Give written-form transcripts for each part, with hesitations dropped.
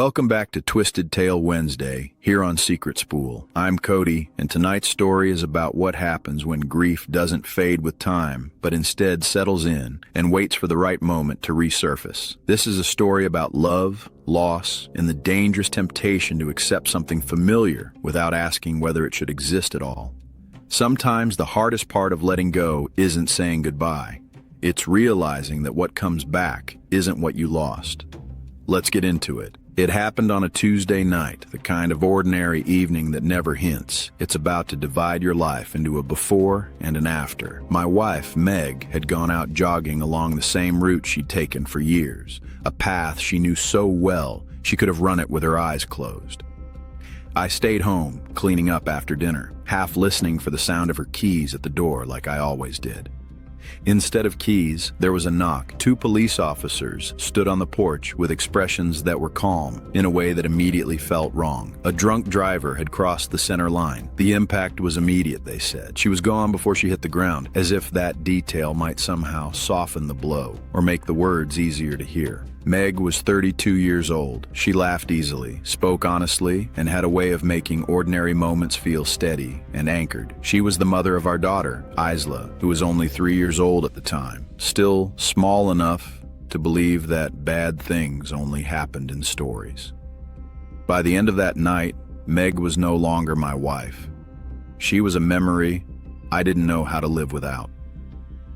Welcome back to Twisted Tale Wednesday, here on SecretSpool. I'm Cody, and tonight's story is about what happens when grief doesn't fade with time, but instead settles in and waits for the right moment to resurface. This is a story about love, loss, and the dangerous temptation to accept something familiar without asking whether it should exist at all. Sometimes the hardest part of letting go isn't saying goodbye. It's realizing that what comes back isn't what you lost. Let's get into it. It happened on a Tuesday night, the kind of ordinary evening that never hints. It's about to divide your life into a before and an after. My wife, Meg, had gone out jogging along the same route she'd taken for years, a path she knew so well she could have run it with her eyes closed. I stayed home, cleaning up after dinner, half listening for the sound of her keys at the door like I always did. Instead of keys, there was a knock. Two police officers stood on the porch with expressions that were calm in a way that immediately felt wrong. A drunk driver had crossed the center line. The impact was immediate, they said. She was gone before she hit the ground, as if that detail might somehow soften the blow or make the words easier to hear. Meg was 32 years old. She laughed easily, spoke honestly, and had a way of making ordinary moments feel steady and anchored. She was the mother of our daughter, Isla, who was only 3 years old at the time, still small enough to believe that bad things only happened in stories. By the end of that night, Meg was no longer my wife. She was a memory I didn't know how to live without.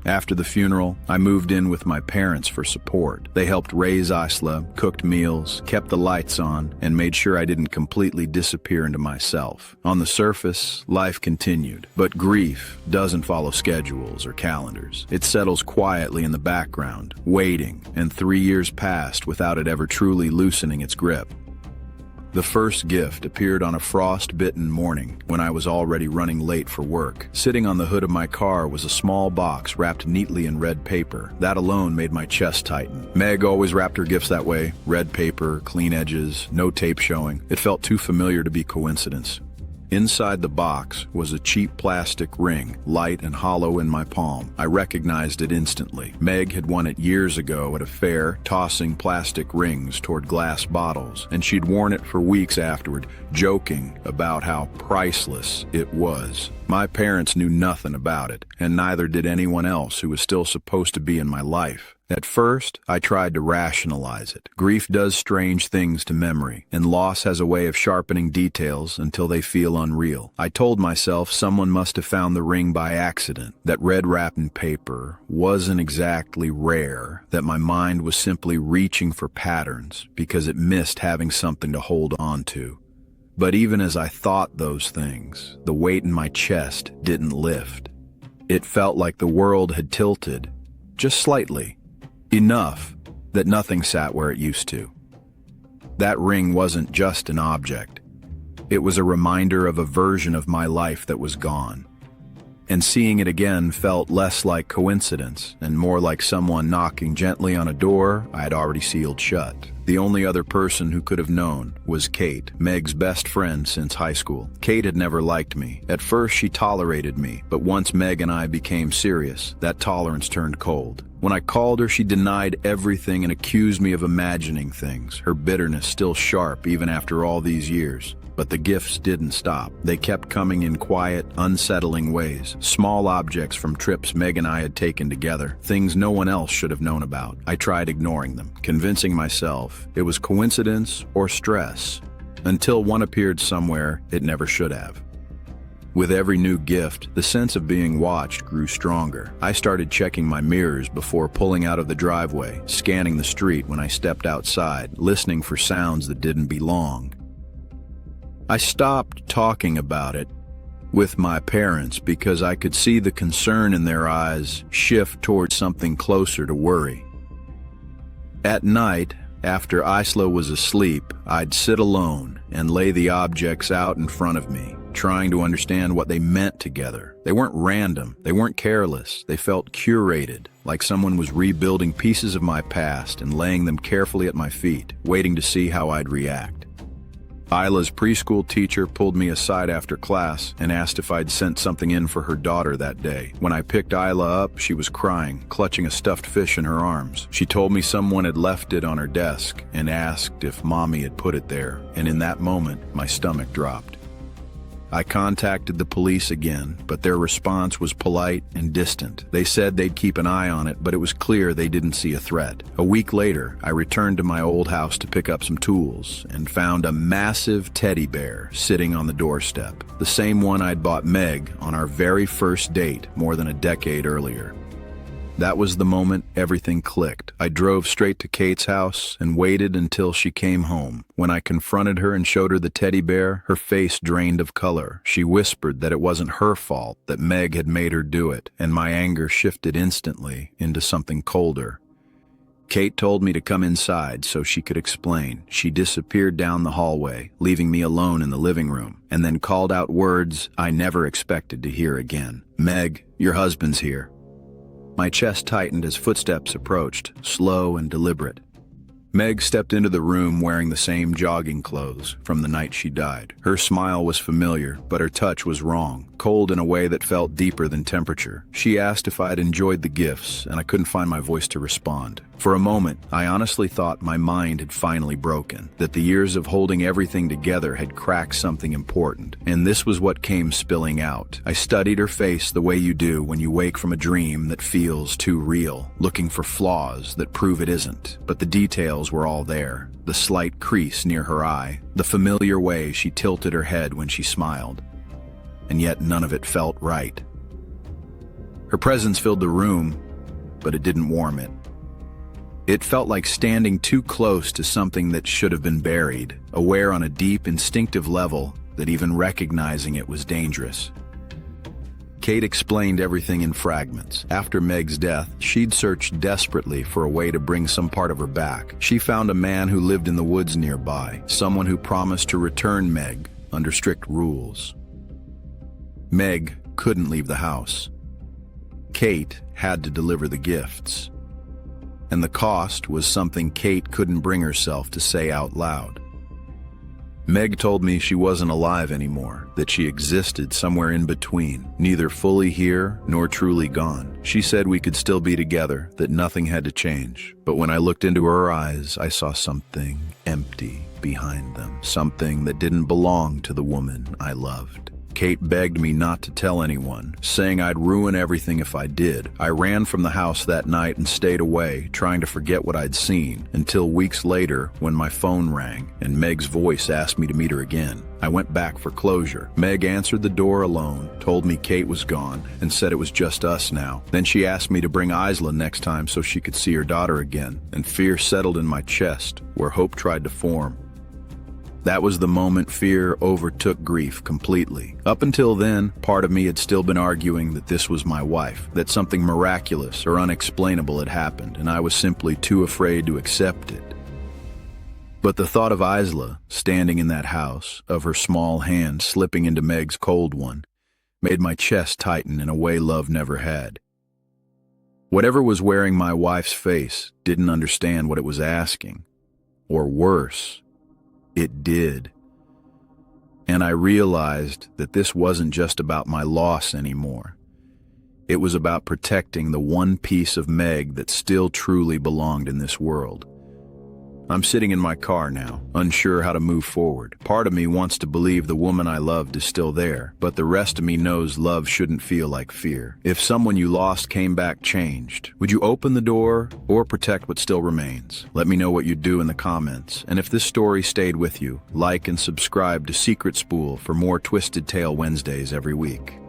After the funeral, I moved in with my parents for support. They helped raise Isla, cooked meals, kept the lights on, and made sure I didn't completely disappear into myself. On the surface, life continued, but grief doesn't follow schedules or calendars. It settles quietly in the background, waiting, and 3 years passed without it ever truly loosening its grip. The first gift appeared on a frost-bitten morning when I was already running late for work. Sitting on the hood of my car was a small box wrapped neatly in red paper. That alone made my chest tighten. Meg always wrapped her gifts that way. Red paper, clean edges, no tape showing. It felt too familiar to be coincidence. Inside the box was a cheap plastic ring, light and hollow in my palm. I recognized it instantly. Meg had won it years ago at a fair, tossing plastic rings toward glass bottles, and she'd worn it for weeks afterward, joking about how priceless it was. My parents knew nothing about it, and neither did anyone else who was still supposed to be in my life. At first, I tried to rationalize it. Grief does strange things to memory, and loss has a way of sharpening details until they feel unreal. I told myself someone must have found the ring by accident, that red wrapping paper wasn't exactly rare, that my mind was simply reaching for patterns because it missed having something to hold on to. But even as I thought those things, the weight in my chest didn't lift. It felt like the world had tilted, just slightly. Enough that nothing sat where it used to. That ring wasn't just an object. It was a reminder of a version of my life that was gone. And seeing it again felt less like coincidence and more like someone knocking gently on a door I had already sealed shut. The only other person who could have known was Kate, Meg's best friend since high school. Kate had never liked me. At first, she tolerated me, but once Meg and I became serious, that tolerance turned cold. When I called her, she denied everything and accused me of imagining things, her bitterness still sharp even after all these years. But the gifts didn't stop. They kept coming in quiet, unsettling ways. Small objects from trips Meg and I had taken together, things no one else should have known about. I tried ignoring them, convincing myself it was coincidence or stress, until one appeared somewhere it never should have. With every new gift, the sense of being watched grew stronger. I started checking my mirrors before pulling out of the driveway, scanning the street when I stepped outside, listening for sounds that didn't belong. I stopped talking about it with my parents because I could see the concern in their eyes shift towards something closer to worry. At night, after Isla was asleep, I'd sit alone and lay the objects out in front of me, trying to understand what they meant together. They weren't random, they weren't careless, they felt curated, like someone was rebuilding pieces of my past and laying them carefully at my feet, waiting to see how I'd react. Isla's preschool teacher pulled me aside after class and asked if I'd sent something in for her daughter that day. When I picked Isla up, she was crying, clutching a stuffed fish in her arms. She told me someone had left it on her desk and asked if Mommy had put it there, and in that moment, my stomach dropped. I contacted the police again, but their response was polite and distant. They said they'd keep an eye on it, but it was clear they didn't see a threat. A week later, I returned to my old house to pick up some tools and found a massive teddy bear sitting on the doorstep, the same one I'd bought Meg on our very first date more than a decade earlier. That was the moment everything clicked. I drove straight to Kate's house and waited until she came home. When I confronted her and showed her the teddy bear, her face drained of color. She whispered that it wasn't her fault, that Meg had made her do it, and my anger shifted instantly into something colder. Kate told me to come inside so she could explain. She disappeared down the hallway, leaving me alone in the living room, and then called out words I never expected to hear again. "Meg, your husband's here." My chest tightened as footsteps approached, slow and deliberate. Meg stepped into the room wearing the same jogging clothes from the night she died. Her smile was familiar, but her touch was wrong, cold in a way that felt deeper than temperature. She asked if I'd enjoyed the gifts, and I couldn't find my voice to respond. For a moment, I honestly thought my mind had finally broken, that the years of holding everything together had cracked something important, and this was what came spilling out. I studied her face the way you do when you wake from a dream that feels too real, looking for flaws that prove it isn't, but the details were all there. The slight crease near her eye, the familiar way she tilted her head when she smiled. And yet none of it felt right. Her presence filled the room, but it didn't warm it. It felt like standing too close to something that should have been buried, aware on a deep, instinctive level that even recognizing it was dangerous. Kate explained everything in fragments. After Meg's death, she'd searched desperately for a way to bring some part of her back. She found a man who lived in the woods nearby, someone who promised to return Meg under strict rules. Meg couldn't leave the house. Kate had to deliver the gifts. And the cost was something Kate couldn't bring herself to say out loud. Meg told me she wasn't alive anymore, that she existed somewhere in between, neither fully here nor truly gone. She said we could still be together, that nothing had to change. But when I looked into her eyes, I saw something empty behind them, something that didn't belong to the woman I loved. Kate begged me not to tell anyone, saying I'd ruin everything if I did. I ran from the house that night and stayed away, trying to forget what I'd seen, until weeks later when my phone rang and Meg's voice asked me to meet her again. I went back for closure. Meg answered the door alone, told me Kate was gone, and said it was just us now. Then she asked me to bring Isla next time so she could see her daughter again, and fear settled in my chest, where hope tried to form. That was the moment fear overtook grief completely. Up until then, part of me had still been arguing that this was my wife, that something miraculous or unexplainable had happened, and I was simply too afraid to accept it. But the thought of Isla standing in that house, of her small hand slipping into Meg's cold one, made my chest tighten in a way love never had. Whatever was wearing my wife's face didn't understand what it was asking, or worse, it did. And I realized that this wasn't just about my loss anymore. It was about protecting the one piece of Meg that still truly belonged in this world. I'm sitting in my car now, unsure how to move forward. Part of me wants to believe the woman I loved is still there, but the rest of me knows love shouldn't feel like fear. If someone you lost came back changed, would you open the door or protect what still remains? Let me know what you'd do in the comments. And if this story stayed with you, like and subscribe to SecretSpool for more Twisted Tale Wednesdays every week.